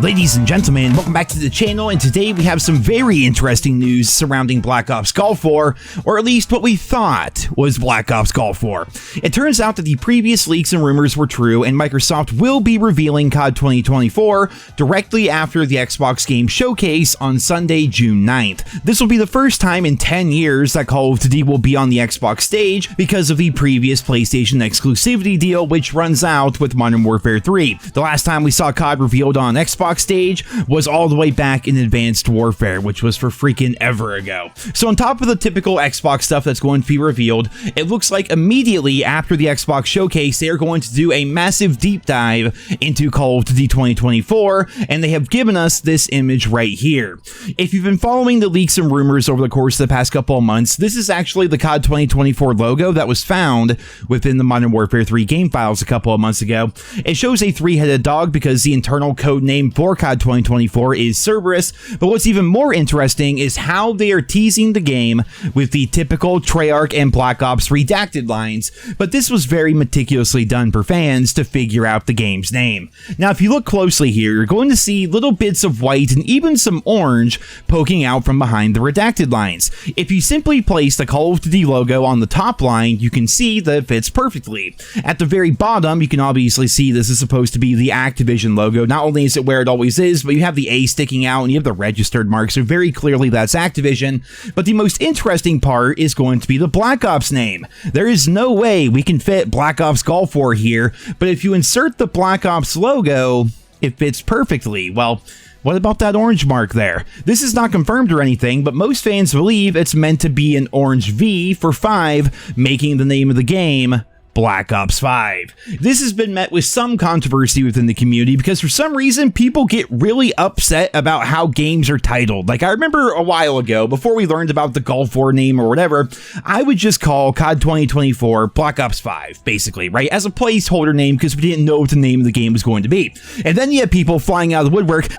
Ladies and gentlemen, welcome back to the channel, and today we have some very interesting news surrounding Black Ops Gulf War, or at least what we thought was Black Ops Gulf War. It turns out that the previous leaks and rumors were true, and Microsoft will be revealing COD 2024 directly after the Xbox Game Showcase on Sunday, June 9th. This will be the first time in 10 years that Call of Duty will be on the Xbox stage because of the previous PlayStation exclusivity deal, which runs out with Modern Warfare 3. The last time we saw COD revealed on Xbox stage was all the way back in Advanced Warfare, which was for freaking ever ago. So on top of the typical Xbox stuff that's going to be revealed, it looks like immediately after the Xbox showcase, they are going to do a massive deep dive into Call of Duty 2024, and they have given us this image right here. If you've been following the leaks and rumors over the course of the past couple of months, this is actually the COD 2024 logo that was found within the Modern Warfare 3 game files a couple of months ago. It shows a three-headed dog because the internal code name for COD 2024 is Cerberus, but what's even more interesting is how they are teasing the game with the typical Treyarch and Black Ops redacted lines, but this was very meticulously done for fans to figure out the game's name. Now, if you look closely here, you're going to see little bits of white and even some orange poking out from behind the redacted lines. If you simply place the Call of Duty logo on the top line, you can see that it fits perfectly. At the very bottom, you can obviously see this is supposed to be the Activision logo. Not only is it where it always is, but you have the A sticking out and you have the registered mark, so very clearly that's Activision. But the most interesting part is going to be the Black Ops name. There is no way we can fit Black Ops Gulf War here, but if you insert the Black Ops logo, it fits perfectly. Well, what about that orange mark there? This is not confirmed or anything, but most fans believe it's meant to be an orange V for 5, making the name of the game Black Ops 5. This has been met with some controversy within the community because for some reason people get really upset about how games are titled. Like, I remember a while ago, before we learned about the Gulf War name or whatever, I would just call COD 2024 Black Ops 5, basically, right? As a placeholder name because we didn't know what the name of the game was going to be. And then you have people flying out of the woodwork,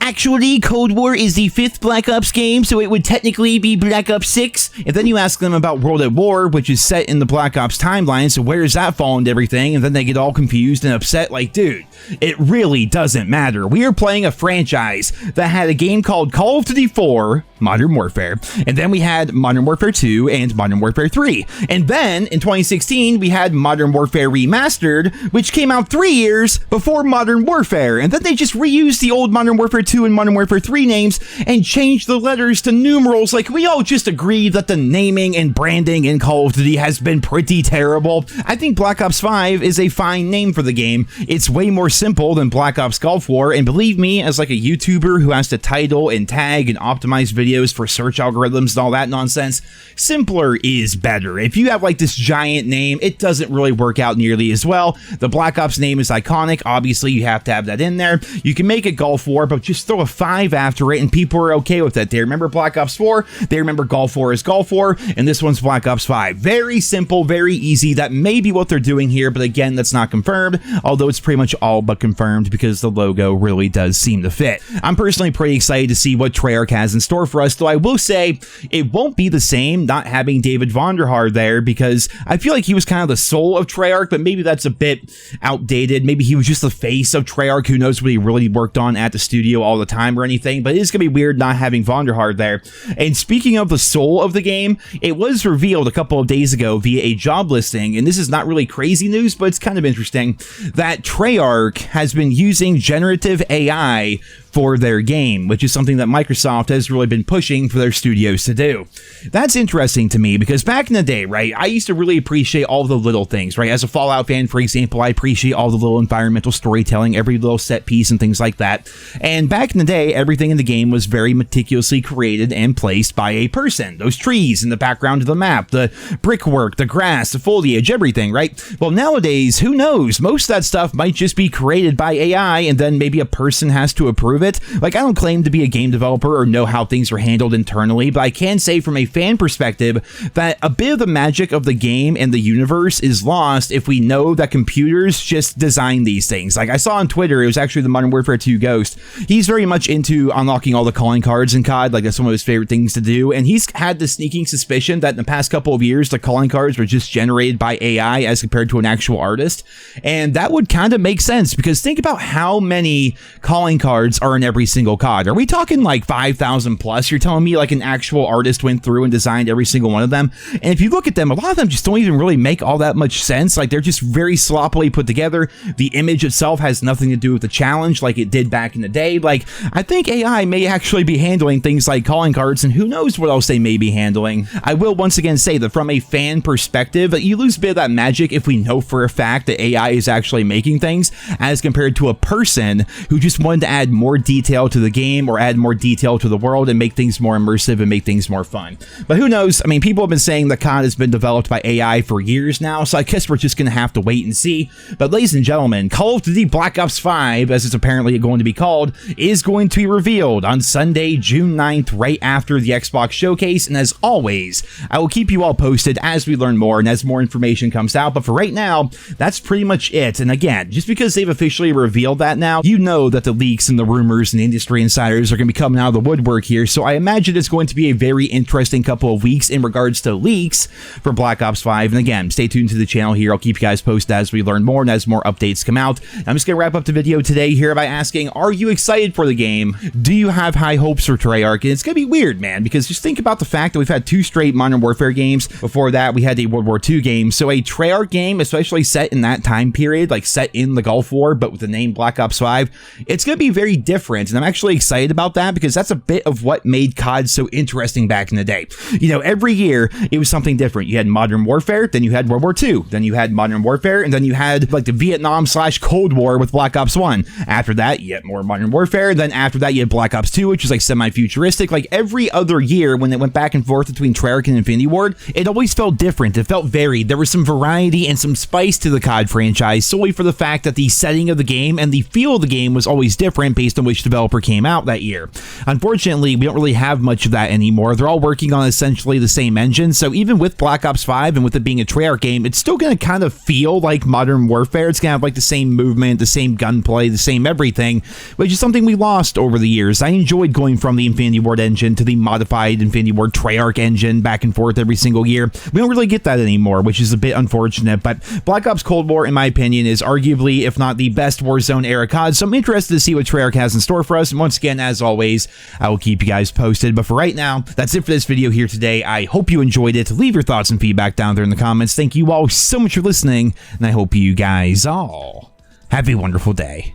actually Cold War is the 5th Black Ops game, so it would technically be Black Ops 6. And then you ask them about World at War, which is set in the Black Ops timeline, so where does that fall into everything? And then they get all confused and upset, like, dude, it really doesn't matter. We are playing a franchise that had a game called Call of Duty 4 Modern Warfare, and then we had Modern Warfare 2 and Modern Warfare 3, and then in 2016 we had Modern Warfare Remastered, which came out 3 years before Modern Warfare, and then they just reused the old Modern Warfare 2 and Modern Warfare 3 names and changed the letters to numerals. Like, we all just agree that the naming and branding in Call of Duty has been pretty terrible. I think Black Ops 5 is a fine name for the game. It's way more simple than Black Ops Gulf War, and believe me, as like a YouTuber who has to title and tag and optimize videos for search algorithms and all that nonsense, simpler is better. If you have like this giant name, it doesn't really work out nearly as well. The Black Ops name is iconic. Obviously, you have to have that in there. You can make it Gulf War, but just throw a 5 after it, and people are okay with it. They remember Black Ops 4, they remember Gulf War as Gulf War, and this one's Black Ops 5. Very simple, very easy. That may be what they're doing here, but again, that's not confirmed, although it's pretty much all but confirmed because the logo really does seem to fit. I'm personally pretty excited to see what Treyarch has in store for us, though I will say it won't be the same not having David Vonderhaar there, because I feel like he was kind of the soul of Treyarch, but maybe that's a bit outdated. Maybe he was just the face of Treyarch. Who knows what he really worked on at the studio all the time or anything, but it is going to be weird not having Vonderhaar there. And speaking of the soul of the game, it was revealed a couple of days ago via a job listing, and this is not really crazy news, but it's kind of interesting, that Treyarch has been using generative AI for their game, which is something that Microsoft has really been pushing for their studios to do. That's interesting to me because back in the day, right, I used to really appreciate all the little things, right? As a Fallout fan, for example, I appreciate all the little environmental storytelling, every little set piece and things like that. And back in the day, everything in the game was very meticulously created and placed by a person. Those trees in the background of the map, the brickwork, the grass, the foliage, everything, right? Well, nowadays, who knows? Most of that stuff might just be created by AI, and then maybe a person has to approve it. Like, I don't claim to be a game developer or know how things are handled internally, but I can say from a fan perspective that a bit of the magic of the game and the universe is lost if we know that computers just design these things. Like, I saw on Twitter, it was actually the Modern Warfare 2 Ghost. He's very much into unlocking all the calling cards in COD, like that's one of his favorite things to do, and he's had the sneaking suspicion that in the past couple of years, the calling cards were just generated by AI AI as compared to an actual artist. And that would kind of make sense, because think about how many calling cards are in every single COD. Are we talking like 5,000 plus? You're telling me like an actual artist went through and designed every single one of them? And if you look at them, a lot of them just don't even really make all that much sense. Like, they're just very sloppily put together. The image itself has nothing to do with the challenge like it did back in the day. Like, I think AI may actually be handling things like calling cards, and who knows what else they may be handling. I will once again say that from a fan perspective, you lose a bit of that magic if we know for a fact that AI is actually making things, as compared to a person who just wanted to add more detail to the game or add more detail to the world and make things more immersive and make things more fun. But who knows? I mean, people have been saying that COD has been developed by AI for years now, so I guess we're just going to have to wait and see. But ladies and gentlemen, Call of Duty Black Ops 5, as it's apparently going to be called, is going to be revealed on Sunday, June 9th, right after the Xbox showcase. And as always, I will keep you all posted as we learn more and as more information comes out. But for right now, that's pretty much it. And again, just because they've officially revealed that now, you know that the leaks and the rumors and industry insiders are going to be coming out of the woodwork here. So I imagine it's going to be a very interesting couple of weeks in regards to leaks for Black Ops 5. And again, stay tuned to the channel here. I'll keep you guys posted as we learn more and as more updates come out. I'm just going to wrap up the video today here by asking, are you excited for the game? Do you have high hopes for Treyarch? And it's going to be weird, man, because just think about the fact that we've had 2 straight Modern Warfare games. Before that, we had a World War II game. So a Treyarch game, especially set in that time period, like set in the Gulf War, but with the name Black Ops 5, it's going to be very different. And I'm actually excited about that, because that's a bit of what made COD so interesting back in the day. You know, every year it was something different. You had Modern Warfare, then you had World War II, then you had Modern Warfare, and then you had like the Vietnam/Cold War with Black Ops 1. After that, you had more Modern Warfare. Then after that, you had Black Ops 2, which was like semi-futuristic. Like every other year when it went back and forth between Treyarch and Infinity Ward, it always felt different. It felt varied. There was some variety and some spice to the COD franchise, solely for the fact that the setting of the game and the feel of the game was always different based on which developer came out that year. Unfortunately, we don't really have much of that anymore. They're all working on essentially the same engine, so even with Black Ops 5 and with it being a Treyarch game, it's still going to kind of feel like Modern Warfare. It's going to have like the same movement, the same gunplay, the same everything, which is something we lost over the years. I enjoyed going from the Infinity Ward engine to the modified Infinity Ward Treyarch engine back and forth every single year. We don't really get that anymore, which is a bit unfortunate, but Black Ops Cold War, in my opinion, is arguably, if not the best Warzone era COD, so I'm interested to see what Treyarch has in store for us. And once again, as always, I will keep you guys posted. But for right now, that's it for this video here today. I hope you enjoyed it. Leave your thoughts and feedback down there in the comments. Thank you all so much for listening, and I hope you guys all have a wonderful day.